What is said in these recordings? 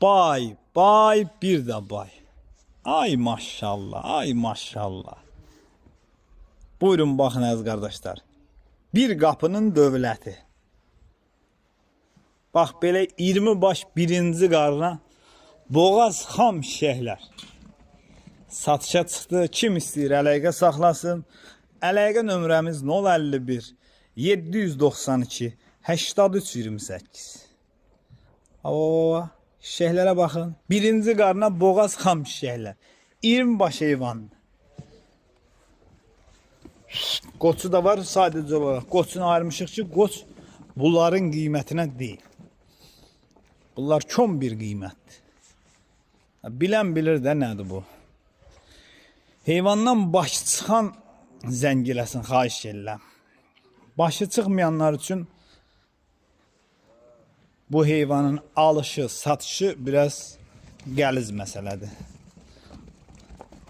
Bay, bay, bir de bay. Ay maşallah, ay maşallah. Buyurun baxın əziz qardaşlar. Bir qapının dövləti. Bax belə 20 baş birinci qarına boğaz xam şəhlər. Satışa çıxdı. Kim istəyir əlaqə saxlasın. Əlaqə nömrəmiz 051 792 83 28. Ava, şəhlərə baxın. Birinci qarına boğaz xam şəhlər. 20 baş heyvan. Qoçu da var sadəcə olaraq. Qoçunu ayırmışıq ki, qoç bunların qiymətinə deyil. Bunlar çox bir qiymətdir. Bilən bilir də nədir bu. Heyvandan başı çıxan zəng eləsin, xahiş edirəm. Başı çıxmayanlar üçün bu heyvanın alışı, satışı biraz qəliz məsələdir.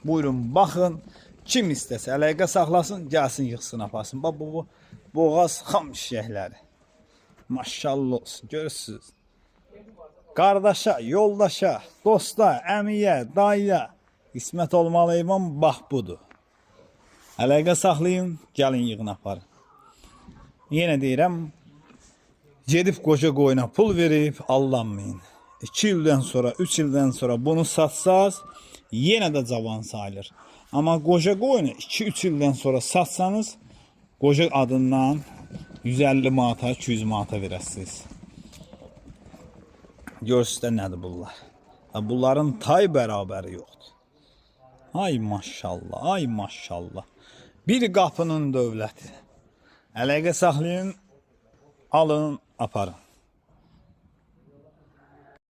Buyurun, baxın. Kim istəsə əlaqə saxlasın, gəlsin, yığsın, aparsın. Bax, bu boğaz xam şəhləri. Maşallah olsun, görürsünüz. Qardaşa, yoldaşa, dosta, əmiyə, dayıya qismət olmalı heyvan bax budur. Əlaqə saxlayın, gəlin, yığın, aparın. Yenə deyirəm, gedib qoca qoyuna pul verib allanmayın. 2 ildən sonra, 3 ildən sonra bunu satsaz, yenə də cavan sayılır. Amma qoca qoyunu 2-3 ildən sonra satsanız, qoca adından 150 manata, 200 manata verəsiniz. Görürsünüz də nədir bunlar. Bunların tay bərabəri yoxdur. Ay maşallah, ay maşallah. Bir qapının dövləti. Əlaqə saxlayın, alın, aparın.